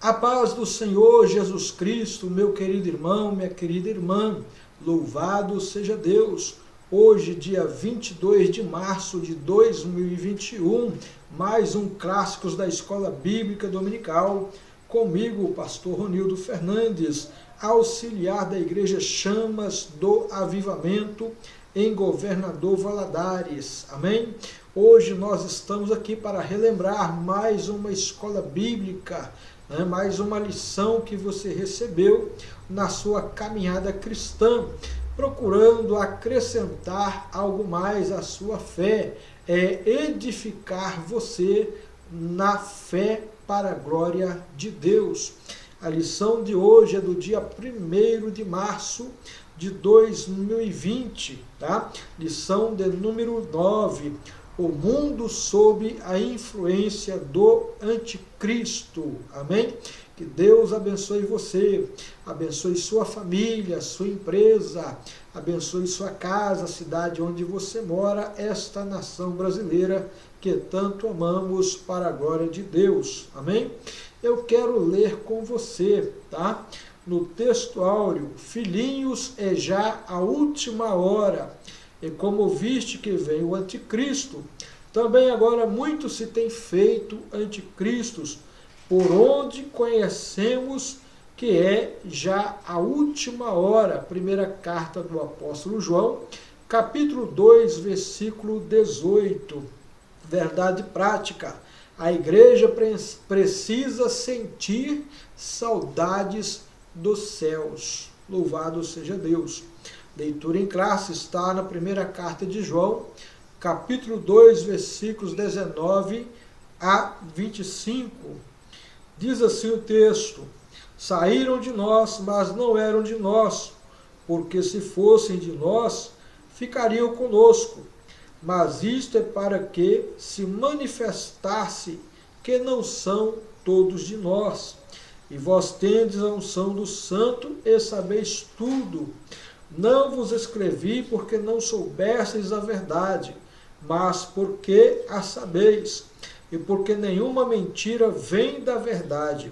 A paz do Senhor Jesus Cristo, meu querido irmão, minha querida irmã, louvado seja Deus. Hoje, dia 22 de março de 2021, mais um Clássicos da Escola Bíblica Dominical, comigo, o pastor Ronildo Fernandes, auxiliar da Igreja Chamas do Avivamento, em Governador Valadares. Amém? Hoje nós estamos aqui para relembrar mais uma escola bíblica, mais uma lição que você recebeu na sua caminhada cristã, procurando acrescentar algo mais à sua fé, edificar você na fé para a glória de Deus. A lição de hoje é do dia 1º de março de 2020, tá? Lição de número 9. O mundo sob a influência do anticristo. Amém? Que Deus abençoe você, abençoe sua família, sua empresa, abençoe sua casa, a cidade onde você mora, esta nação brasileira que tanto amamos para a glória de Deus. Amém? Eu quero ler com você, tá? No texto áureo, filhinhos, é já a última hora. E como viste que vem o anticristo, também agora muito se tem feito anticristos, por onde conhecemos que é já a última hora. Primeira carta do apóstolo João, capítulo 2, versículo 18. Verdade prática. A igreja precisa sentir saudades dos céus. Louvado seja Deus. Leitura em classe está na primeira carta de João, capítulo 2, versículos 19 a 25. Diz assim o texto: saíram de nós, mas não eram de nós, porque se fossem de nós, ficariam conosco. Mas isto é para que se manifestasse que não são todos de nós. E vós tendes a unção do Santo e sabeis tudo. Não vos escrevi porque não soubesseis a verdade, mas porque a sabeis, e porque nenhuma mentira vem da verdade.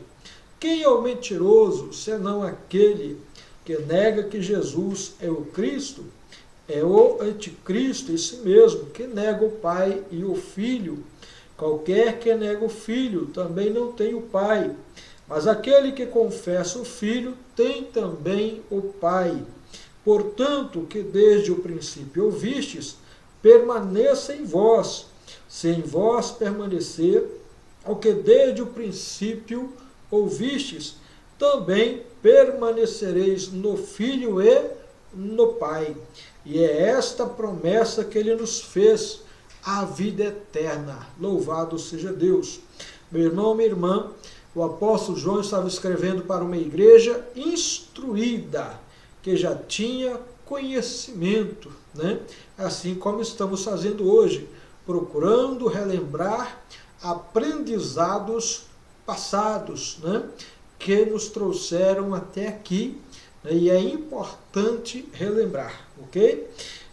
Quem é o mentiroso, senão aquele que nega que Jesus é o Cristo? É o anticristo, esse mesmo, que nega o Pai e o Filho. Qualquer que nega o Filho também não tem o Pai, mas aquele que confessa o Filho tem também o Pai. Portanto, que desde o princípio ouvistes, permaneça em vós. Se em vós permanecer o que desde o princípio ouvistes, também permanecereis no Filho e no Pai. E é esta promessa que ele nos fez, a vida eterna. Louvado seja Deus. Meu irmão, minha irmã, o apóstolo João estava escrevendo para uma igreja instruída, que já tinha conhecimento, assim como estamos fazendo hoje, procurando relembrar aprendizados passados, que nos trouxeram até aqui, e é importante relembrar, ok?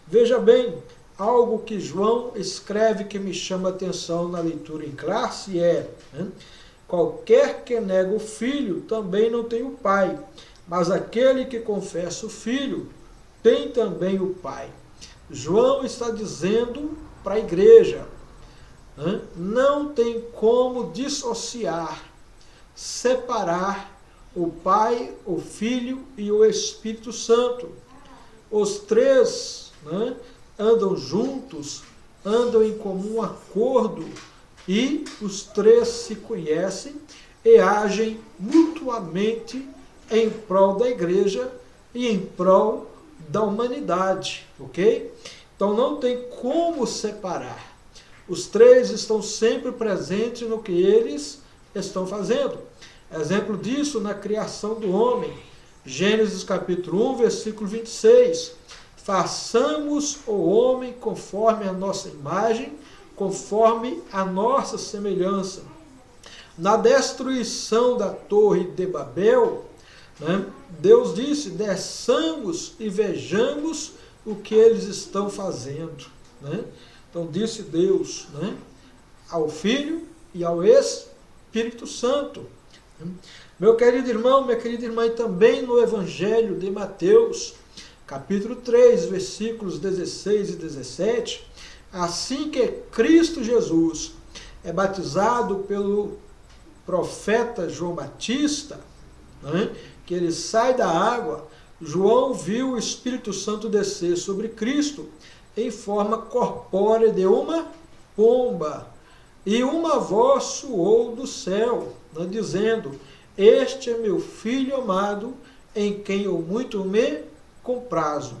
Veja bem, algo que João escreve que me chama a atenção na leitura em classe é: qualquer que nega o Filho também não tem o Pai, mas aquele que confessa o Filho tem também o Pai. João está dizendo para a igreja, não tem como dissociar, separar o Pai, o Filho e o Espírito Santo. Os três andam juntos, andam em comum acordo, e os três se conhecem e agem mutuamente em prol da igreja e em prol da humanidade, ok? Então não tem como separar. Os três estão sempre presentes no que eles estão fazendo. Exemplo disso na criação do homem. Gênesis capítulo 1, versículo 26. Façamos o homem conforme a nossa imagem, conforme a nossa semelhança. Na destruição da torre de Babel, Deus disse: desçamos e vejamos o que eles estão fazendo. Então disse Deus ao Filho e ao Espírito Santo. Meu querido irmão, minha querida irmã, e também no Evangelho de Mateus, capítulo 3, versículos 16 e 17, assim que Cristo Jesus é batizado pelo profeta João Batista, né, que ele sai da água, João viu o Espírito Santo descer sobre Cristo em forma corpórea de uma pomba, e uma voz soou do céu, né, dizendo: este é meu filho amado, em quem eu muito me comprazo.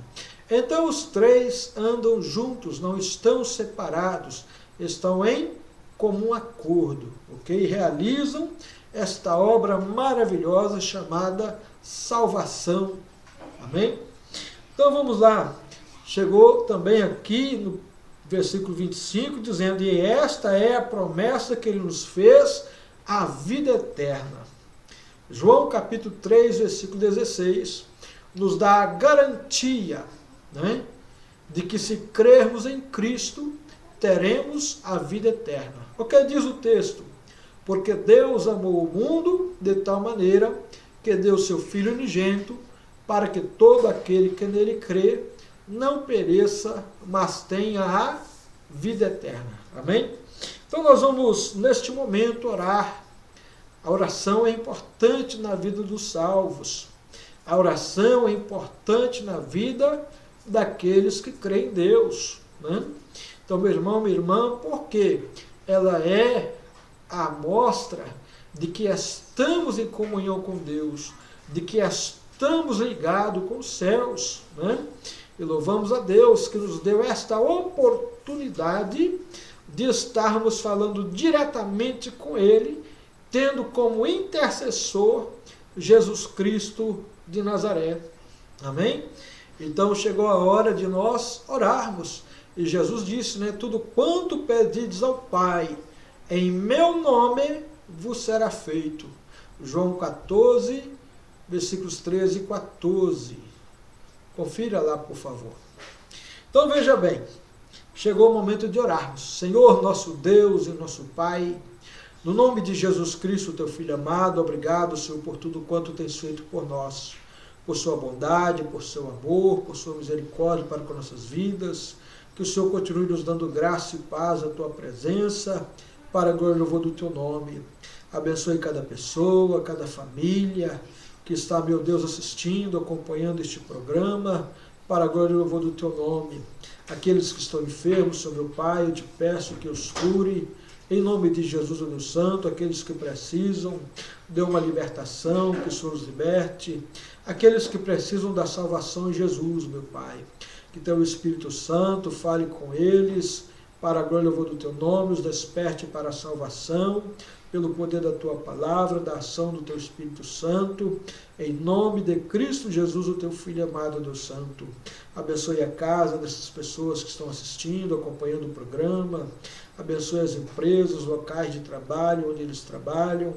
Então os três andam juntos, não estão separados, estão em comum acordo, ok? Realizam esta obra maravilhosa chamada salvação. Amém? Então vamos lá. Chegou também aqui no versículo 25, dizendo: e esta é a promessa que ele nos fez, a vida eterna. João capítulo 3, versículo 16, nos dá a garantia, né, de que se crermos em Cristo, teremos a vida eterna. O que diz o texto? Porque Deus amou o mundo de tal maneira que deu seu Filho unigênito, para que todo aquele que nele crê não pereça, mas tenha a vida eterna. Amém? Então nós vamos, neste momento, orar. A oração é importante na vida dos salvos. A oração é importante na vida daqueles que creem em Deus, né? Então, meu irmão, minha irmã, porque ela é a amostra de que estamos em comunhão com Deus, de que estamos ligados com os céus, né? E louvamos a Deus que nos deu esta oportunidade de estarmos falando diretamente com Ele, tendo como intercessor Jesus Cristo de Nazaré. Amém? Então chegou a hora de nós orarmos. E Jesus disse, né, tudo quanto pedides ao Pai, em meu nome vos será feito. João 14, versículos 13 e 14. Confira lá, por favor. Então veja bem, chegou o momento de orarmos. Senhor, nosso Deus e nosso Pai, no nome de Jesus Cristo, teu Filho amado, obrigado, Senhor, por tudo quanto tens feito por nós, por sua bondade, por seu amor, por sua misericórdia para com nossas vidas. Que o Senhor continue nos dando graça e paz à tua presença, para a glória e louvor do teu nome. Abençoe cada pessoa, cada família que está, meu Deus, assistindo, acompanhando este programa, para a glória e louvor do teu nome. Aqueles que estão enfermos, Senhor meu Pai, eu te peço que os cure, em nome de Jesus, o Deus Santo. Aqueles que precisam, dê uma libertação, que o Senhor os liberte. Aqueles que precisam da salvação em Jesus, meu Pai, que teu Espírito Santo fale com eles, para a glória e louvor do teu nome, os desperte para a salvação, pelo poder da tua palavra, da ação do teu Espírito Santo, em nome de Cristo Jesus, o teu Filho amado, Deus Santo. Abençoe a casa dessas pessoas que estão assistindo, acompanhando o programa. Abençoe as empresas, locais de trabalho, onde eles trabalham.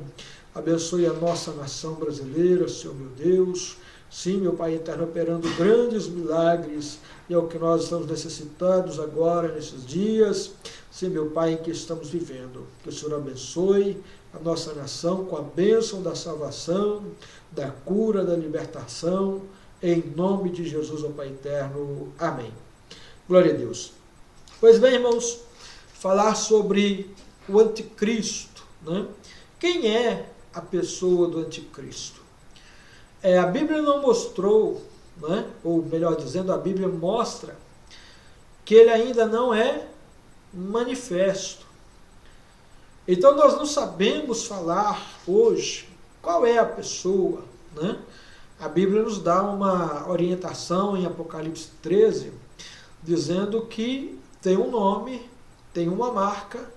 Abençoe a nossa nação brasileira, Senhor meu Deus. Sim, meu Pai eterno, operando grandes milagres, e é o que nós estamos necessitados agora, nesses dias. Sim, meu Pai, em que estamos vivendo. Que o Senhor abençoe a nossa nação com a bênção da salvação, da cura, da libertação, em nome de Jesus, ó Pai eterno. Amém. Glória a Deus. Pois bem, irmãos, falar sobre o anticristo, né? Quem é a pessoa do anticristo? A Bíblia não mostrou, né? Ou melhor dizendo, a Bíblia mostra que ele ainda não é manifesto. Então nós não sabemos falar hoje qual é a pessoa, né? A Bíblia nos dá uma orientação em Apocalipse 13, dizendo que tem um nome, tem uma marca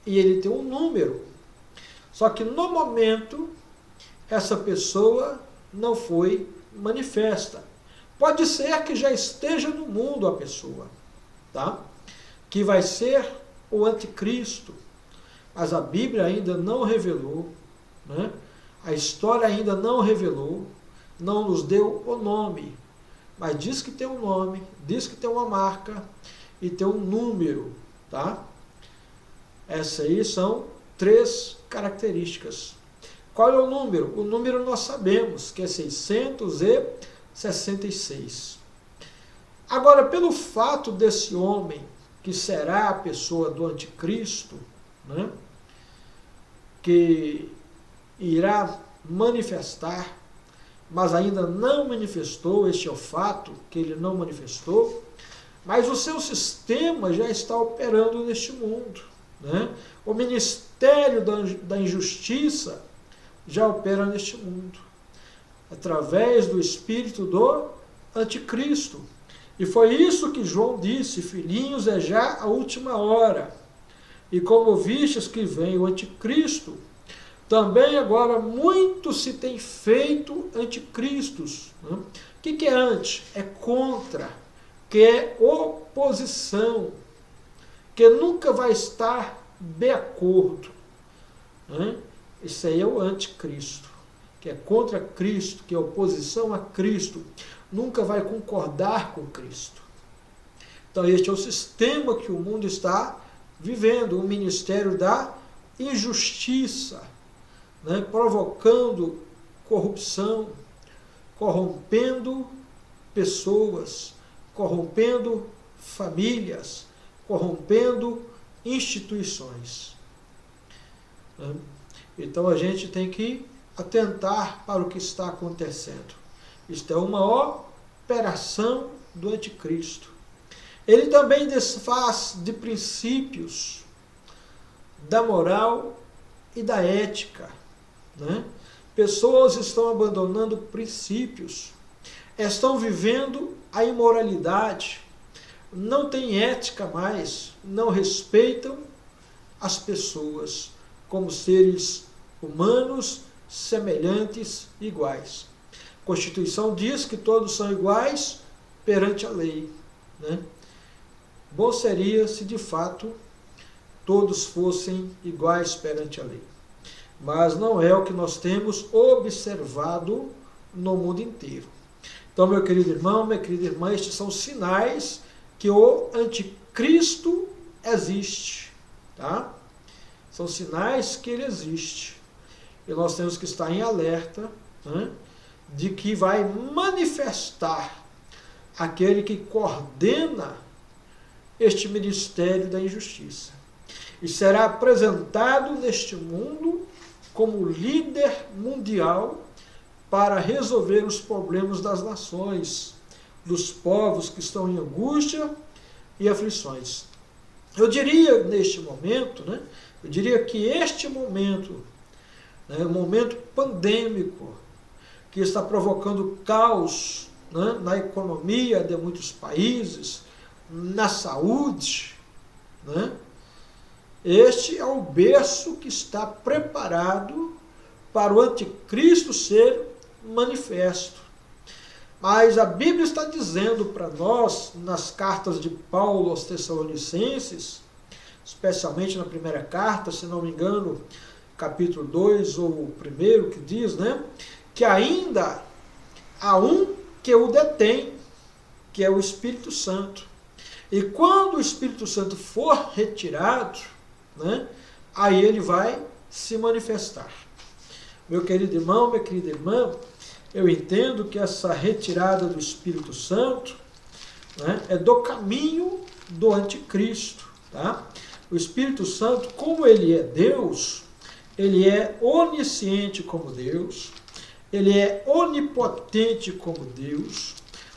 e ele tem um número. Só que no momento essa pessoa não foi manifesta. Pode ser que já esteja no mundo a pessoa, tá? Que vai ser o anticristo, mas a Bíblia ainda não revelou, né? A história ainda não revelou, não nos deu o nome, mas diz que tem um nome, diz que tem uma marca e tem um número, tá? Essas aí são 3 características. Qual é o número? O número nós sabemos, que é 666. Agora, pelo fato desse homem, que será a pessoa do anticristo, né, que irá manifestar, mas ainda não manifestou, este é o fato, que ele não manifestou, mas o seu sistema já está operando neste mundo. Né? O ministério da injustiça já opera neste mundo, através do espírito do anticristo. E foi isso que João disse: filhinhos, é já a última hora. E como vistes que vem o anticristo, também agora muito se tem feito anticristos. Né? O que é anti? É contra, que é oposição, que nunca vai estar de acordo. Né? Isso aí é o anticristo, que é contra Cristo, que é oposição a Cristo, nunca vai concordar com Cristo. Então este é o sistema que o mundo está vivendo, o ministério da injustiça, né? Provocando corrupção, corrompendo pessoas, corrompendo famílias, corrompendo instituições. Né? Então a gente tem que atentar para o que está acontecendo. Isto é uma operação do anticristo. Ele também desfaz de princípios da moral e da ética. Né? Pessoas estão abandonando princípios, estão vivendo a imoralidade, não têm ética mais, não respeitam as pessoas como seres humanos, semelhantes, iguais. A Constituição diz que todos são iguais perante a lei. Né? Bom seria se de fato todos fossem iguais perante a lei. Mas não é o que nós temos observado no mundo inteiro. Então, meu querido irmão, minha querida irmã, estes são sinais que o anticristo existe. Tá? São sinais que ele existe. E nós temos que estar em alerta, né, de que vai manifestar aquele que coordena este ministério da injustiça. E será apresentado neste mundo como líder mundial para resolver os problemas das nações, dos povos que estão em angústia e aflições. Eu diria neste momento, né, eu diria que este momento, né, um momento pandêmico, que está provocando caos, né, na economia de muitos países, na saúde, né, este é o berço que está preparado para o anticristo ser manifesto. Mas a Bíblia está dizendo para nós, nas cartas de Paulo aos Tessalonicenses, especialmente na primeira carta, se não me engano, capítulo 2 ou o primeiro, que diz, né, que ainda há um que o detém, que é o Espírito Santo. E quando o Espírito Santo for retirado, né, aí ele vai se manifestar. Meu querido irmão, minha querida irmã, eu entendo que essa retirada do Espírito Santo, né, é do caminho do anticristo. Tá? O Espírito Santo, como ele é Deus, ele é onisciente como Deus, ele é onipotente como Deus,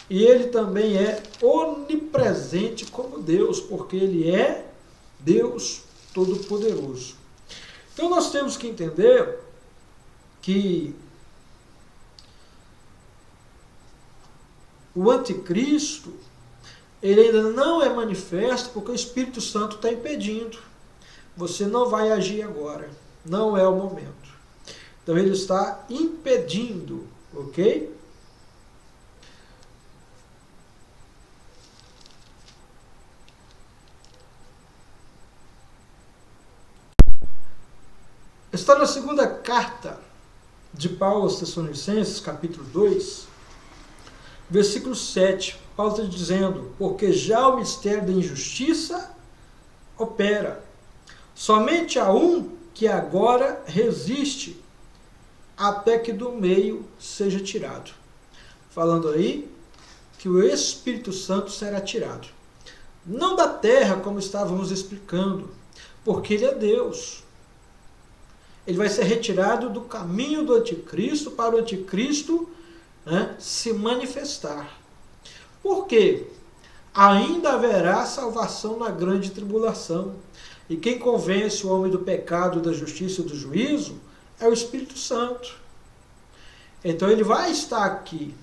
e ele também é onipresente como Deus, porque ele é Deus Todo-Poderoso. Então nós temos que entender que o anticristo, ele ainda não é manifesto porque o Espírito Santo está impedindo. Você não vai agir agora, não é o momento. Então ele está impedindo, ok? Está na segunda carta de Paulo aos Tessalonicenses, capítulo 2, versículo 7. Paulo está dizendo: porque já o mistério da injustiça opera. Somente há um que agora resiste, até que do meio seja tirado. Falando aí que o Espírito Santo será tirado. Não da terra, como estávamos explicando, porque ele é Deus. Ele vai ser retirado do caminho do anticristo para o anticristo, né, se manifestar. Por quê? Ainda haverá salvação na grande tribulação. E quem convence o homem do pecado, da justiça e do juízo é o Espírito Santo. Então ele vai estar aqui,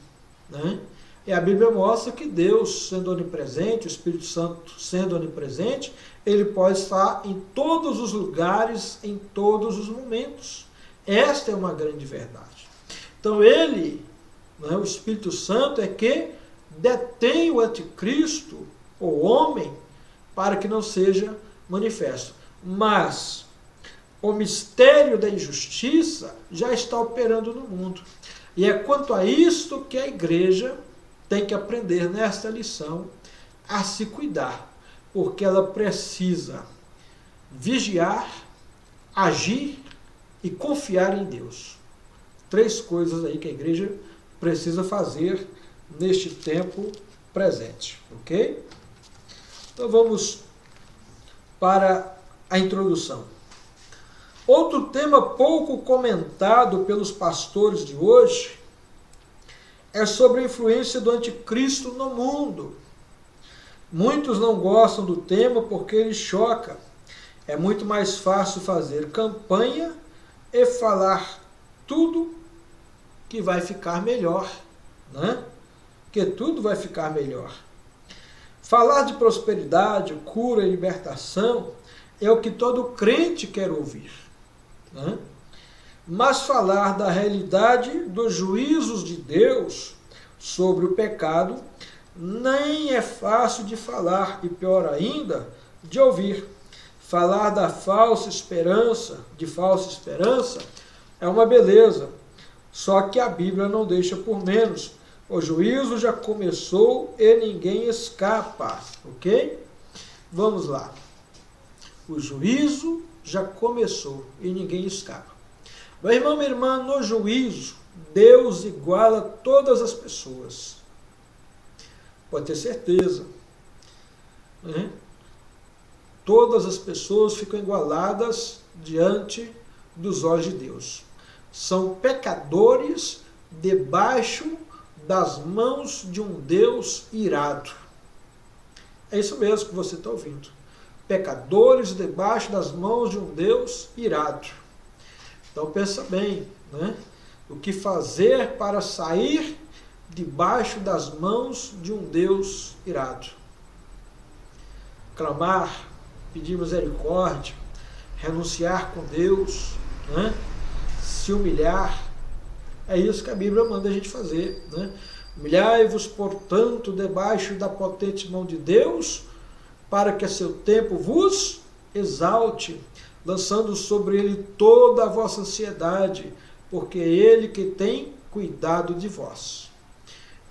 né? E a Bíblia mostra que Deus, sendo onipresente, o Espírito Santo sendo onipresente, ele pode estar em todos os lugares, em todos os momentos. Esta é uma grande verdade. Então ele, né, o Espírito Santo, é que detém o anticristo, o homem, para que não seja manifesto. Mas o mistério da injustiça já está operando no mundo. E é quanto a isto que a igreja tem que aprender nesta lição a se cuidar, porque ela precisa vigiar, agir e confiar em Deus. 3 coisas aí que a igreja precisa fazer neste tempo presente, ok? Então vamos para a introdução. Outro tema pouco comentado pelos pastores de hoje é sobre a influência do anticristo no mundo. Muitos não gostam do tema porque ele choca. É muito mais fácil fazer campanha e falar tudo que vai ficar melhor, né? Que tudo vai ficar melhor. Falar de prosperidade, cura e libertação é o que todo crente quer ouvir, né? Mas falar da realidade dos juízos de Deus sobre o pecado nem é fácil de falar e, pior ainda, de ouvir. Falar da falsa esperança, é uma beleza, só que a Bíblia não deixa por menos. O juízo já começou e ninguém escapa, ok? Vamos lá. O juízo já começou e ninguém escapa. Meu irmão, minha irmã, no juízo, Deus iguala todas as pessoas. Pode ter certeza, né? Todas as pessoas ficam igualadas diante dos olhos de Deus. São pecadores debaixo das mãos de um Deus irado. É isso mesmo que você está ouvindo. Pecadores debaixo das mãos de um Deus irado. Então pensa bem, né? O que fazer para sair debaixo das mãos de um Deus irado? Clamar, pedir misericórdia, renunciar com Deus, né? Se humilhar. É isso que a Bíblia manda a gente fazer, né? Humilhai-vos, portanto, debaixo da potente mão de Deus, para que a seu tempo vos exalte, lançando sobre ele toda a vossa ansiedade, porque é ele que tem cuidado de vós.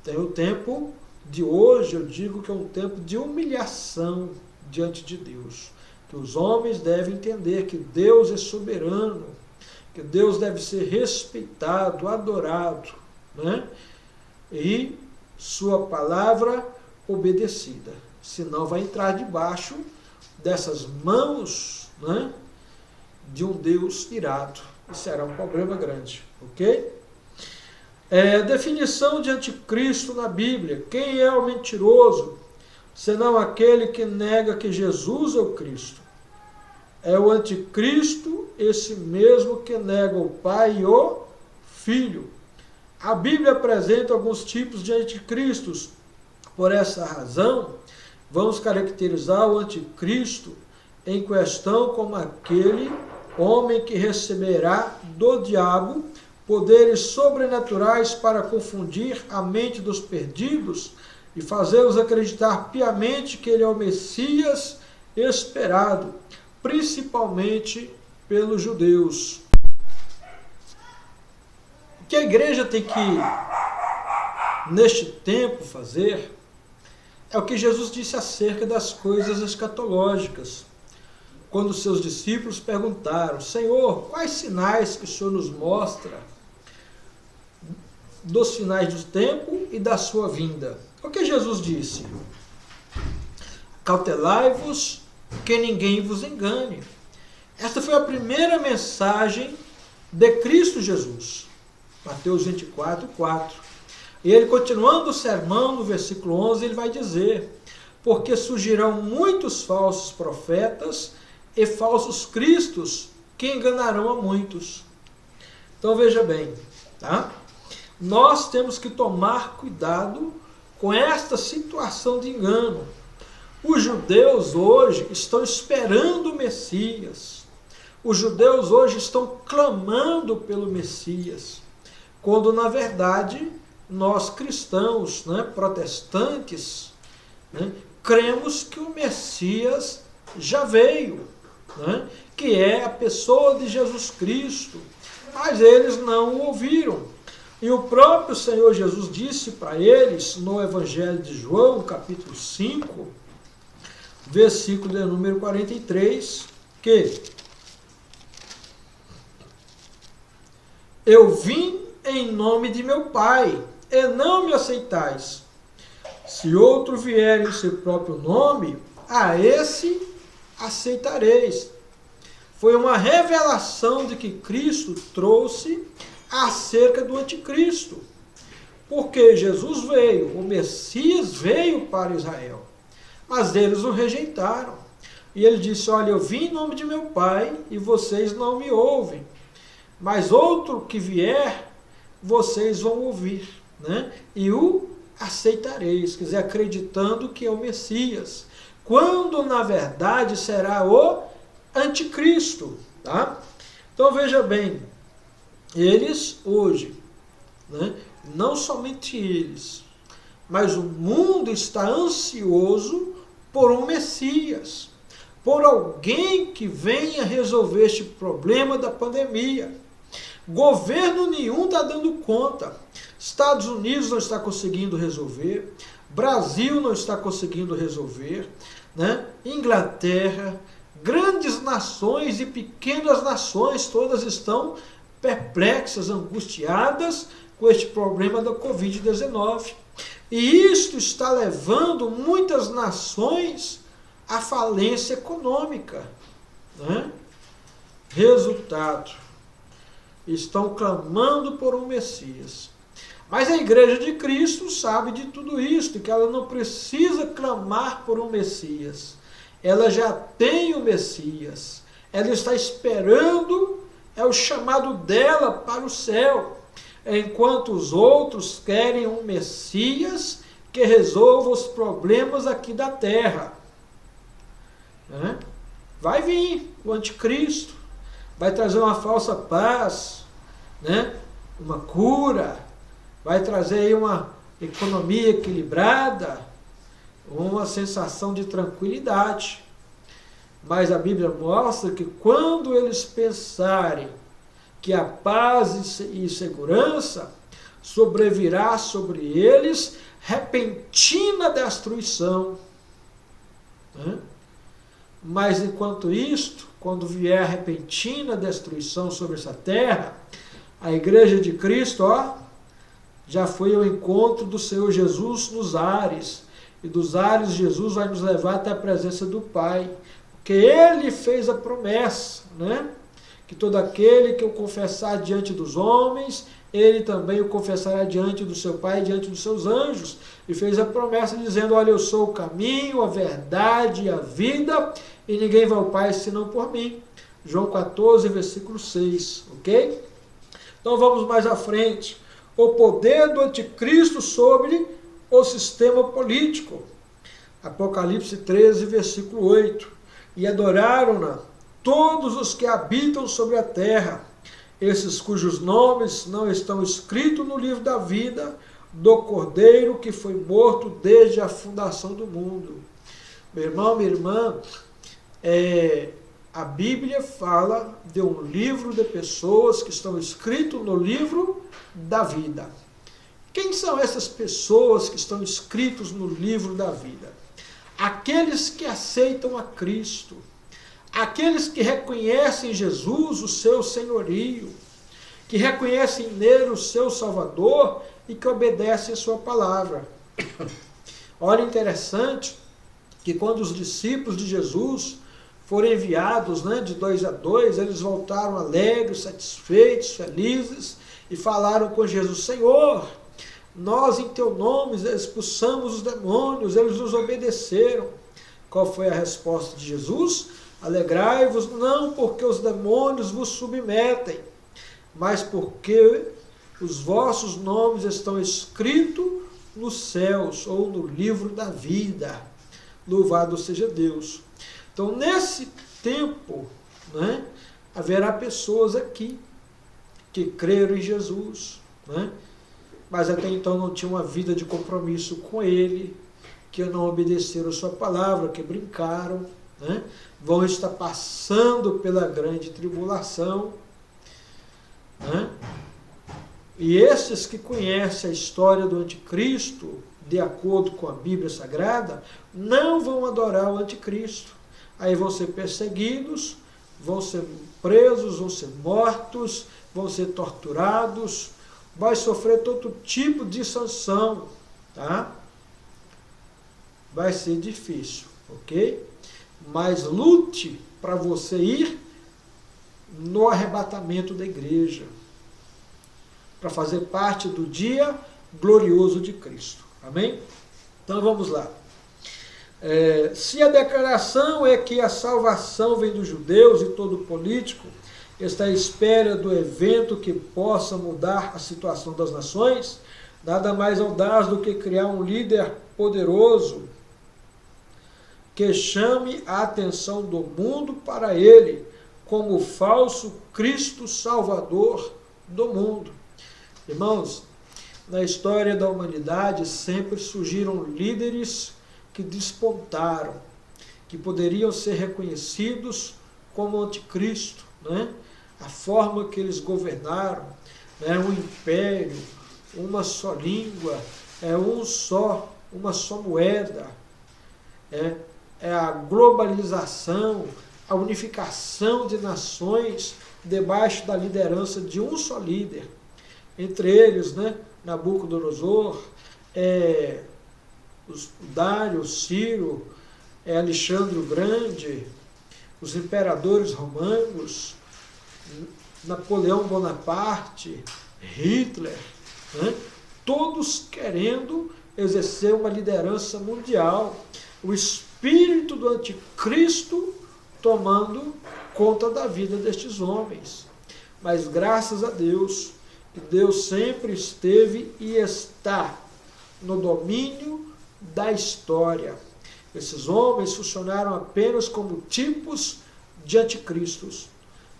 Então, o tempo de hoje, eu digo que é um tempo de humilhação diante de Deus, que os homens devem entender que Deus é soberano, que Deus deve ser respeitado, adorado, né? E sua palavra obedecida, senão vai entrar debaixo dessas mãos, né, de um Deus irado, e será um problema grande, ok? Definição de anticristo na Bíblia. Quem é o mentiroso, senão aquele que nega que Jesus é o Cristo? É o anticristo, esse mesmo que nega o Pai e o Filho. A Bíblia apresenta alguns tipos de anticristos. Por essa razão, vamos caracterizar o anticristo em questão como aquele homem que receberá do diabo poderes sobrenaturais para confundir a mente dos perdidos e fazê-los acreditar piamente que ele é o Messias esperado, principalmente pelos judeus. O que a igreja tem que, neste tempo, fazer é o que Jesus disse acerca das coisas escatológicas. Quando seus discípulos perguntaram: Senhor, quais sinais que o Senhor nos mostra dos finais do tempo e da sua vinda. O que Jesus disse? Cautelai-vos que ninguém vos engane. Esta foi a primeira mensagem de Cristo Jesus. Mateus 24, 4. E ele, continuando o sermão, no versículo 11, ele vai dizer: porque surgirão muitos falsos profetas e falsos cristos que enganarão a muitos. Então veja bem, tá? Nós temos que tomar cuidado com esta situação de engano. Os judeus hoje estão esperando o Messias. Os judeus hoje estão clamando pelo Messias, quando na verdade nós cristãos, protestantes, cremos que o Messias já veio, que é a pessoa de Jesus Cristo, mas eles não o ouviram. E o próprio Senhor Jesus disse para eles, no Evangelho de João, capítulo 5, versículo de número 43, que eu vim em nome de meu Pai, e não me aceitais. Se outro vier em seu próprio nome, a esse aceitareis. Foi uma revelação de que Cristo trouxe acerca do anticristo. Porque Jesus veio, o Messias veio para Israel, mas eles o rejeitaram. E ele disse: olha, eu vim em nome de meu Pai e vocês não me ouvem. Mas outro que vier, vocês vão ouvir, e o aceitareis, quer dizer, acreditando que é o Messias, quando na verdade será o anticristo, tá? Então veja bem, eles hoje, não somente eles, mas o mundo está ansioso por um Messias, por alguém que venha resolver este problema da pandemia. Governo nenhum está dando conta. Estados Unidos não está conseguindo resolver, Brasil não está conseguindo resolver, Inglaterra, grandes nações e pequenas nações, todas estão perplexas, angustiadas com este problema da Covid-19. E isto está levando muitas nações à falência econômica. Resultado: estão clamando por um Messias. Mas a Igreja de Cristo sabe de tudo isso, que ela não precisa clamar por um Messias. Ela já tem o Messias. Ela está esperando, é o chamado dela para o céu. Enquanto os outros querem um Messias que resolva os problemas aqui da terra. Vai vir o anticristo, vai trazer uma falsa paz, uma cura, vai trazer aí uma economia equilibrada, uma sensação de tranquilidade. Mas a Bíblia mostra que quando eles pensarem que a paz e segurança sobrevirá sobre eles repentina destruição. Mas enquanto isto, quando vier a repentina destruição sobre essa terra, a Igreja de Cristo, já foi ao encontro do Senhor Jesus nos ares. E dos ares Jesus vai nos levar até a presença do Pai. Porque Ele fez a promessa, que todo aquele que o confessar diante dos homens, Ele também o confessará diante do seu Pai e diante dos seus anjos. E fez a promessa dizendo: olha, eu sou o caminho, a verdade e a vida, e ninguém vai ao Pai senão por mim. João 14, versículo 6, ok? Então vamos mais à frente. O poder do anticristo sobre o sistema político. Apocalipse 13, versículo 8. E adoraram-na todos os que habitam sobre a terra, esses cujos nomes não estão escritos no livro da vida do Cordeiro que foi morto desde a fundação do mundo. Meu irmão, minha irmã, a Bíblia fala de um livro de pessoas que estão escritos no livro da vida. Quem são essas pessoas que estão escritos no livro da vida? Aqueles que aceitam a Cristo, aqueles que reconhecem Jesus o seu senhorio, que reconhecem nele o seu Salvador e que obedecem a sua palavra. Olha, interessante que quando os discípulos de Jesus foram enviados, de 2 a 2, eles voltaram alegres, satisfeitos, felizes, e falaram com Jesus: Senhor, nós em teu nome expulsamos os demônios, eles nos obedeceram. Qual foi a resposta de Jesus? Alegrai-vos, não porque os demônios vos submetem, mas porque os vossos nomes estão escritos nos céus, ou no livro da vida. Louvado seja Deus. Então, nesse tempo, haverá pessoas aqui que creram em Jesus, mas até então não tinham uma vida de compromisso com Ele, que não obedeceram a sua palavra, que brincaram, vão estar passando pela grande tribulação. E esses que conhecem a história do anticristo, de acordo com a Bíblia Sagrada, não vão adorar o anticristo. Aí vão ser perseguidos, vão ser presos, vão ser mortos, vão ser torturados, vai sofrer todo tipo de sanção, tá? Vai ser difícil, ok? Mas lute para você ir no arrebatamento da igreja, para fazer parte do dia glorioso de Cristo. Amém? Então vamos lá. Se a declaração é que a salvação vem dos judeus e todo político está à espera do evento que possa mudar a situação das nações, nada mais audaz do que criar um líder poderoso que chame a atenção do mundo para ele como o falso Cristo Salvador do mundo. Irmãos, na história da humanidade sempre surgiram líderes que despontaram, que poderiam ser reconhecidos como anticristo, A forma que eles governaram, um império, uma só língua, uma só moeda, a globalização, a unificação de nações debaixo da liderança de um só líder. Entre eles, Nabucodonosor, Dário, Ciro, Alexandre o Grande, os imperadores romanos, Napoleão Bonaparte, Hitler, todos querendo exercer uma liderança mundial. O espírito do anticristo tomando conta da vida destes homens. Mas graças a Deus, que Deus sempre esteve e está no domínio da história. Esses homens funcionaram apenas como tipos de anticristos,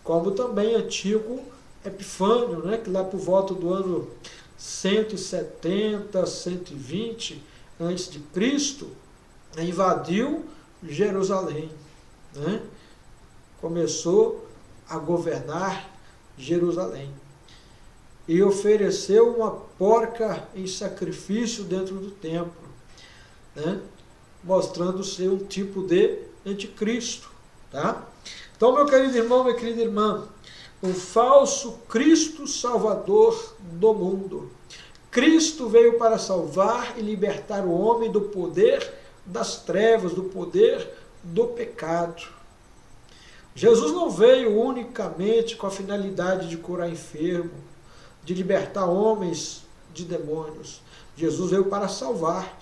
como também antigo Epifânio, que lá por volta do ano 170, 120 a.C., invadiu Jerusalém, começou a governar Jerusalém e ofereceu uma porca em sacrifício dentro do templo, mostrando ser um tipo de anticristo, tá? Então, meu querido irmão, minha querida irmã, um falso Cristo Salvador do mundo. Cristo veio para salvar e libertar o homem do poder das trevas, do poder do pecado. Jesus não veio unicamente com a finalidade de curar enfermo, de libertar homens de demônios. Jesus veio para salvar,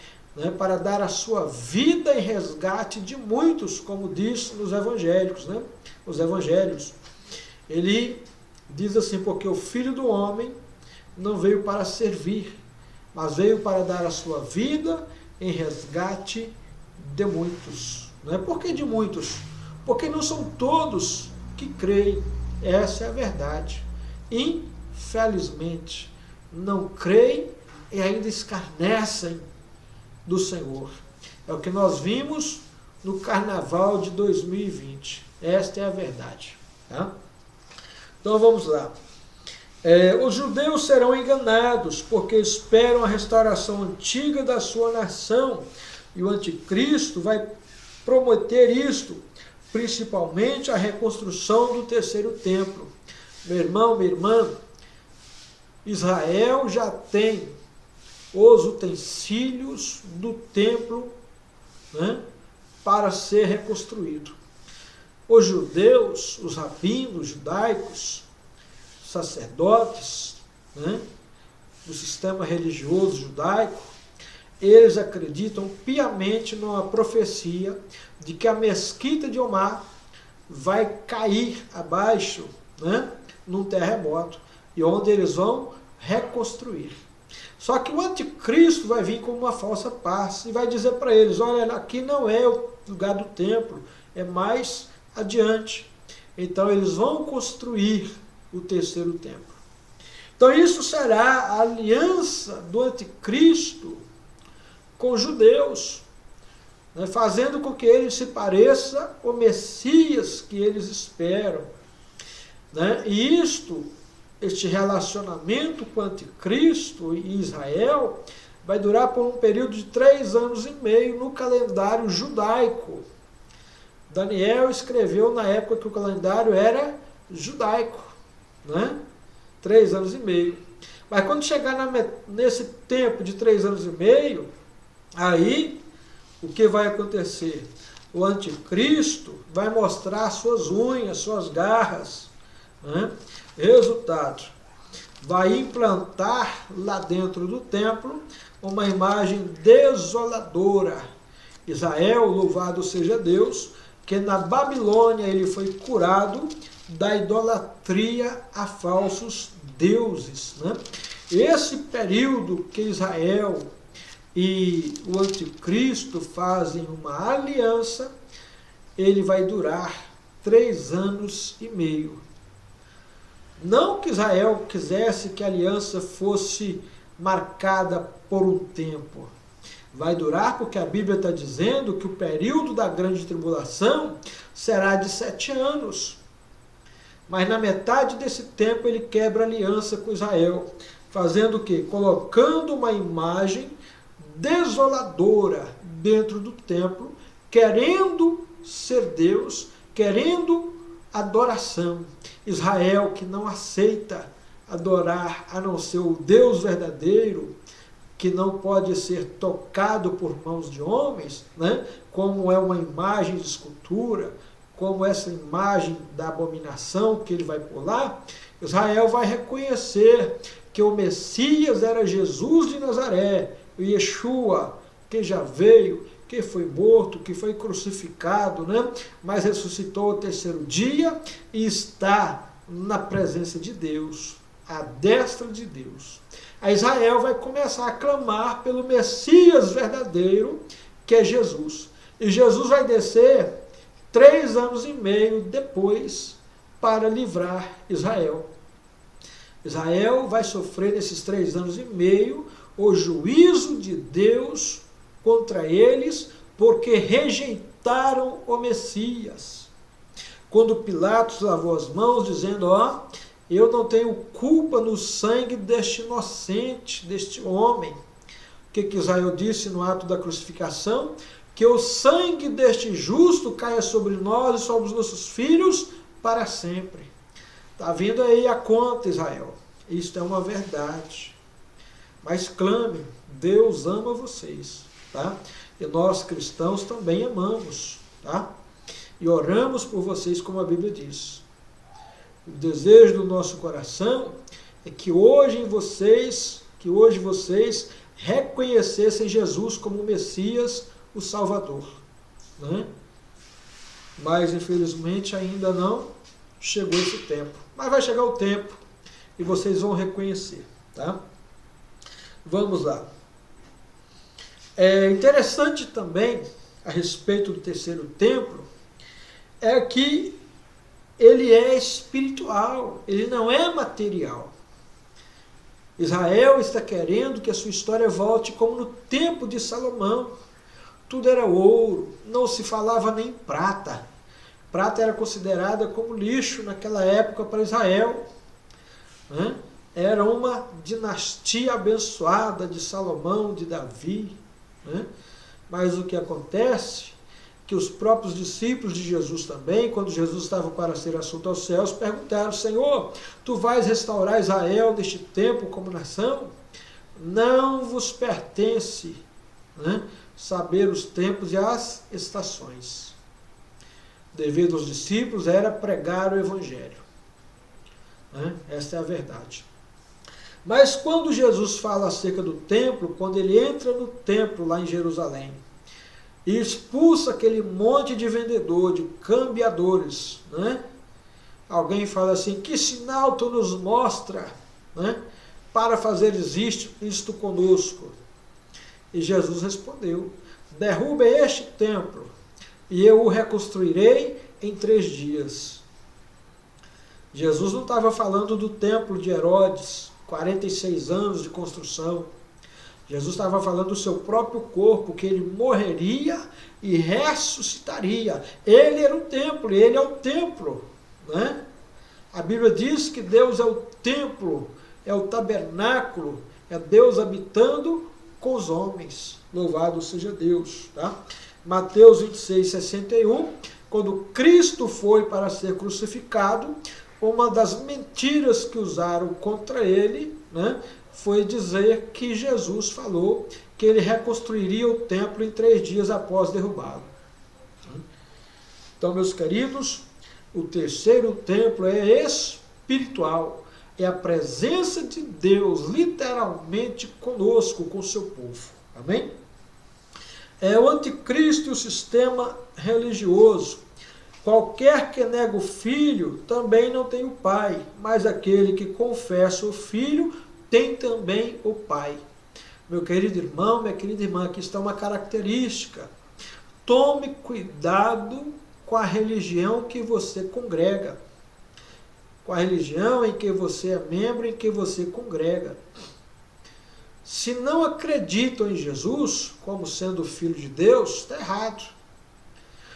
para dar a sua vida em resgate de muitos, como diz nos evangélicos, os evangelhos. Ele diz assim: porque o Filho do Homem não veio para servir, mas veio para dar a sua vida em resgate de muitos. Por que de muitos? Porque não são todos que creem. Essa é a verdade. Infelizmente, não creem e ainda escarnecem do Senhor. É o que nós vimos no Carnaval de 2020. Esta é a verdade. Tá? Então vamos lá. Os judeus serão enganados porque esperam a restauração antiga da sua nação, e o anticristo vai prometer isto, principalmente a reconstrução do terceiro templo. Meu irmão, minha irmã, Israel já tem os utensílios do templo, né, para ser reconstruído. Os judeus, os rabinos judaicos, sacerdotes, né, do sistema religioso judaico, eles acreditam piamente numa profecia de que a mesquita de Omar vai cair abaixo, né, num terremoto, e onde eles vão reconstruir. Só que o anticristo vai vir com uma falsa paz e vai dizer para eles, olha, aqui não é o lugar do templo, é mais adiante. Então eles vão construir o terceiro templo. Então isso será a aliança do anticristo com os judeus, né, fazendo com que ele se pareça o Messias que eles esperam. Né? E este relacionamento com o anticristo e Israel vai durar por um período de 3 anos e meio no calendário judaico. Daniel escreveu na época que o calendário era judaico, né? 3 anos e meio. Mas quando chegar nesse tempo de 3 anos e meio, aí o que vai acontecer? O anticristo vai mostrar suas unhas, suas garras, né? Resultado, vai implantar lá dentro do templo uma imagem desoladora. Israel, louvado seja Deus, que na Babilônia ele foi curado da idolatria a falsos deuses. Né? Esse período que Israel e o anticristo fazem uma aliança, ele vai durar 3 anos e meio. Não que Israel quisesse que a aliança fosse marcada por um tempo. Vai durar porque a Bíblia está dizendo que o período da grande tribulação será de 7 anos. Mas na metade desse tempo ele quebra aliança com Israel. Fazendo o quê? Colocando uma imagem desoladora dentro do templo, querendo ser Deus, querendo adoração. Israel, que não aceita adorar a não ser o Deus verdadeiro, que não pode ser tocado por mãos de homens, né? Como é uma imagem de escultura, como essa imagem da abominação que ele vai pular, Israel vai reconhecer que o Messias era Jesus de Nazaré, o Yeshua, que já veio, que foi morto, que foi crucificado, né? Mas ressuscitou ao 3º dia e está na presença de Deus, à destra de Deus. A Israel vai começar a clamar pelo Messias verdadeiro, que é Jesus. E Jesus vai descer 3 anos e meio depois para livrar Israel. Israel vai sofrer nesses 3 anos e meio o juízo de Deus contra eles, porque rejeitaram o Messias. Quando Pilatos lavou as mãos, dizendo, ó, eu não tenho culpa no sangue deste inocente, deste homem. O que Israel disse no ato da crucificação? Que o sangue deste justo caia sobre nós e sobre os nossos filhos para sempre. Está vindo aí a conta, Israel. Isto é uma verdade. Mas clame, Deus ama vocês. Tá? E nós cristãos também amamos, tá? E oramos por vocês, como a Bíblia diz. O desejo do nosso coração é que hoje vocês reconhecessem Jesus como o Messias, o Salvador, né? Mas infelizmente ainda não chegou esse tempo. Mas vai chegar o tempo e vocês vão reconhecer, tá? Vamos lá. É interessante também, a respeito do terceiro templo, é que ele é espiritual, ele não é material. Israel está querendo que a sua história volte como no tempo de Salomão. Tudo era ouro, não se falava nem prata. Prata era considerada como lixo naquela época para Israel. Né? Era uma dinastia abençoada de Salomão, de Davi. Né? Mas o que acontece, que os próprios discípulos de Jesus também, quando Jesus estava para ser assunto aos céus, perguntaram, Senhor, tu vais restaurar Israel neste tempo como nação? não vos pertence, né, saber os tempos e as estações. O dever dos discípulos era pregar o Evangelho. Né? Esta é a verdade. Mas quando Jesus fala acerca do templo, quando ele entra no templo lá em Jerusalém, e expulsa aquele monte de vendedor, de cambiadores, né? Alguém fala assim, que sinal tu nos mostra, né, para fazeres isto conosco? E Jesus respondeu, derrube este templo, e eu o reconstruirei em 3 dias. Jesus não estava falando do templo de Herodes, 46 anos de construção. Jesus estava falando do seu próprio corpo, que ele morreria e ressuscitaria. Ele era o templo, ele é o templo. Né? A Bíblia diz que Deus é o templo, é o tabernáculo, é Deus habitando com os homens. Louvado seja Deus. Tá? Mateus 26, 61, quando Cristo foi para ser crucificado, uma das mentiras que usaram contra ele, né, foi dizer que Jesus falou que ele reconstruiria o templo em 3 dias após derrubá-lo. Então, meus queridos, o terceiro templo é espiritual, é a presença de Deus literalmente conosco, com o seu povo. Amém? É o anticristo e o sistema religioso. Qualquer que nega o Filho também não tem o Pai, mas aquele que confessa o Filho tem também o Pai. Meu querido irmão, minha querida irmã, aqui está uma característica. Tome cuidado com a religião que você congrega, com a religião em que você é membro, em que você congrega. Se não acreditam em Jesus como sendo o Filho de Deus, está errado.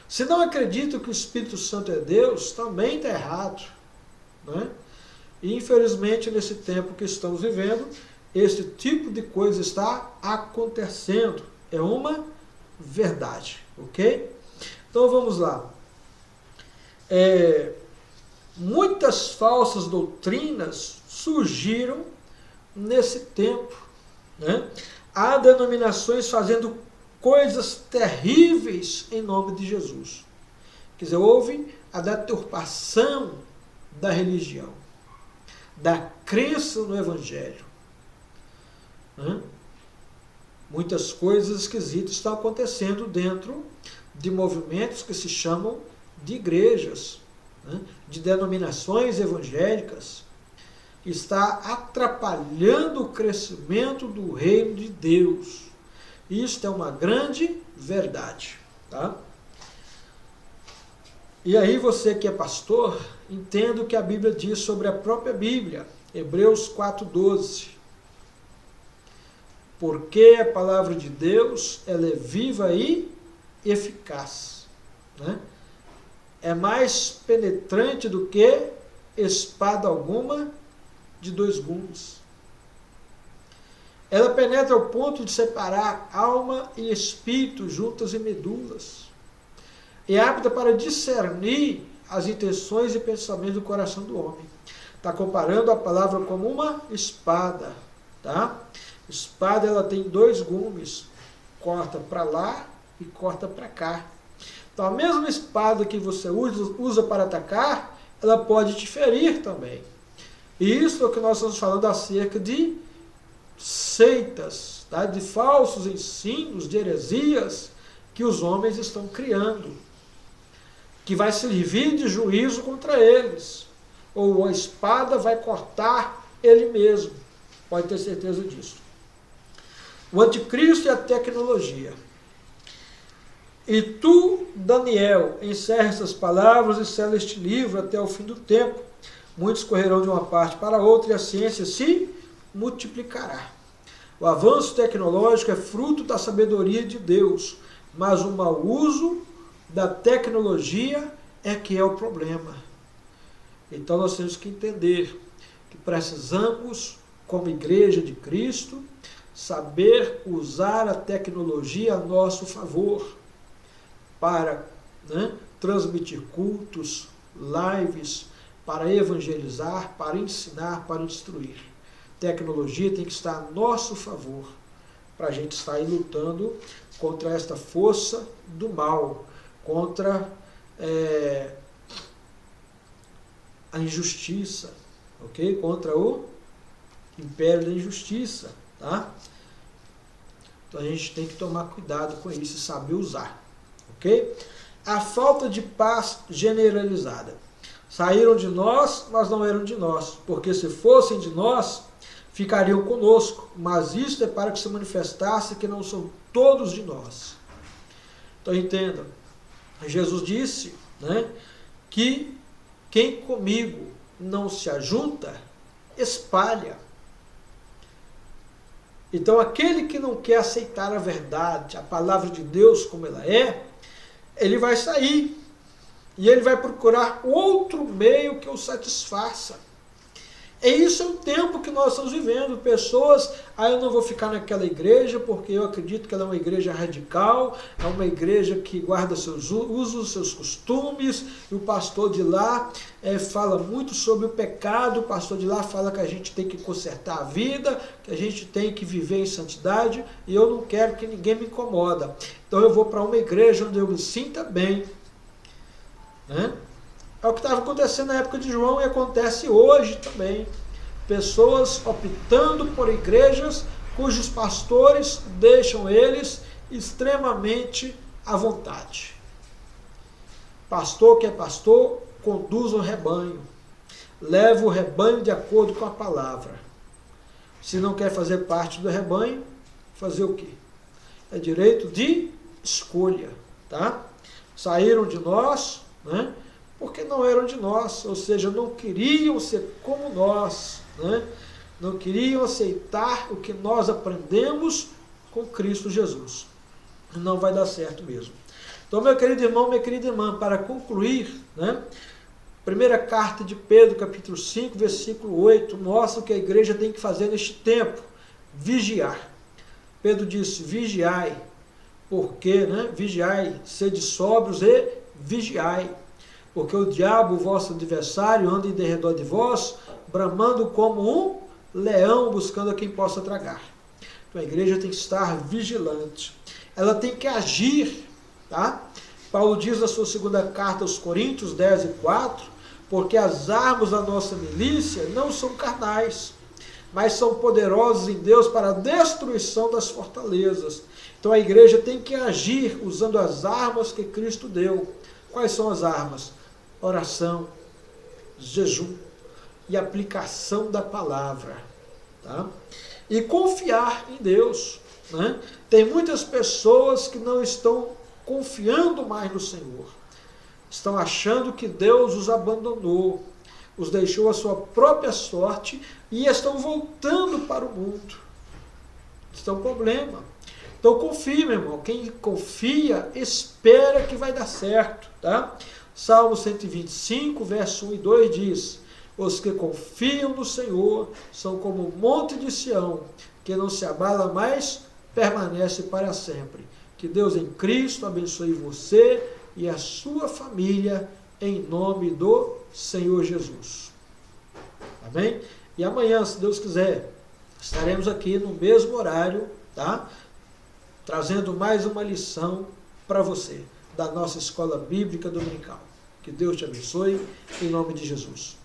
Se não acreditam que o Espírito Santo é Deus, também está errado. Né? E infelizmente, nesse tempo que estamos vivendo, esse tipo de coisa está acontecendo. É uma verdade. Ok? Então vamos lá. Muitas falsas doutrinas surgiram nesse tempo. Né? Há denominações fazendo coisas terríveis em nome de Jesus. Quer dizer, houve a deturpação da religião, da crença no Evangelho. Né? Muitas coisas esquisitas estão acontecendo dentro de movimentos que se chamam de igrejas, né? De denominações evangélicas. Está atrapalhando o crescimento do reino de Deus. Isto é uma grande verdade. Tá? E aí você que é pastor, entenda o que a Bíblia diz sobre a própria Bíblia. Hebreus 4,12. Porque a palavra de Deus ela é viva e eficaz. Né? É mais penetrante do que espada alguma de 2 gumes. Ela penetra ao ponto de separar alma e espírito, juntas e medulas. É apta para discernir as intenções e pensamentos do coração do homem. Está comparando a palavra como uma espada. Tá? Espada ela tem 2 gumes. Corta para lá e corta para cá. Então a mesma espada que você usa para atacar, ela pode te ferir também. E isso é o que nós estamos falando acerca de seitas, tá? De falsos ensinos, de heresias que os homens estão criando, que vai servir de juízo contra eles, ou a espada vai cortar ele mesmo, pode ter certeza disso. O anticristo e a tecnologia. E tu, Daniel, encerra essas palavras e sela este livro até o fim do tempo. Muitos correrão de uma parte para outra e a ciência se multiplicará. O avanço tecnológico é fruto da sabedoria de Deus, mas o mau uso da tecnologia é que é o problema. Então nós temos que entender que precisamos, como igreja de Cristo, saber usar a tecnologia a nosso favor para transmitir cultos, lives, para evangelizar, para ensinar, para instruir. tecnologia tem que estar a nosso favor, para a gente estar aí lutando contra esta força do mal, contra a injustiça, ok? Contra o império da injustiça, tá? Então a gente tem que tomar cuidado com isso e saber usar, ok? A falta de paz generalizada. Saíram de nós, mas não eram de nós, porque se fossem de nós, ficariam conosco, mas isto é para que se manifestasse que não são todos de nós. Então entendam, Jesus disse, né, que quem comigo não se ajunta, espalha. Então aquele que não quer aceitar a verdade, a palavra de Deus como ela é, ele vai sair e ele vai procurar outro meio que o satisfaça. E isso é o tempo que nós estamos vivendo. Pessoas, eu não vou ficar naquela igreja porque eu acredito que ela é uma igreja radical, é uma igreja que guarda seus usos, seus costumes, e o pastor de lá fala muito sobre o pecado, o pastor de lá fala que a gente tem que consertar a vida, que a gente tem que viver em santidade, e eu não quero que ninguém me incomoda. Então eu vou para uma igreja onde eu me sinta bem, né? É o que estava acontecendo na época de João e acontece hoje também. Pessoas optando por igrejas cujos pastores deixam eles extremamente à vontade. Pastor que é pastor, conduz o rebanho. Leva o rebanho de acordo com a palavra. Se não quer fazer parte do rebanho, fazer o quê? É direito de escolha, tá? Saíram de nós, né? Porque não eram de nós, ou seja, não queriam ser como nós, né? Não queriam aceitar o que nós aprendemos com Cristo Jesus. Não vai dar certo mesmo. Então, meu querido irmão, minha querida irmã, para concluir, né? Primeira carta de Pedro, capítulo 5, versículo 8, mostra o que a igreja tem que fazer neste tempo: vigiar. Pedro disse, vigiai, porque, né? Vigiai, sede sóbrios e vigiai. Porque o diabo, vosso adversário, anda em derredor de vós, bramando como um leão, buscando a quem possa tragar. Então a igreja tem que estar vigilante. Ela tem que agir, tá? Paulo diz na sua segunda carta aos Coríntios 10:4, porque as armas da nossa milícia não são carnais, mas são poderosas em Deus para a destruição das fortalezas. Então a igreja tem que agir usando as armas que Cristo deu. Quais são as armas? Oração, jejum e aplicação da palavra, tá? E confiar em Deus, né? Tem muitas pessoas que não estão confiando mais no Senhor, estão achando que Deus os abandonou, os deixou à sua própria sorte e estão voltando para o mundo. Isso é um problema. Então confie, meu irmão, quem confia espera que vai dar certo, tá? Salmo 125, verso 1 e 2 diz, os que confiam no Senhor são como o monte de Sião, que não se abala mais, permanece para sempre. Que Deus em Cristo abençoe você e a sua família, em nome do Senhor Jesus. Amém? E amanhã, se Deus quiser, estaremos aqui no mesmo horário, tá? Trazendo mais uma lição para você, da nossa Escola Bíblica Dominical. Que Deus te abençoe, em nome de Jesus.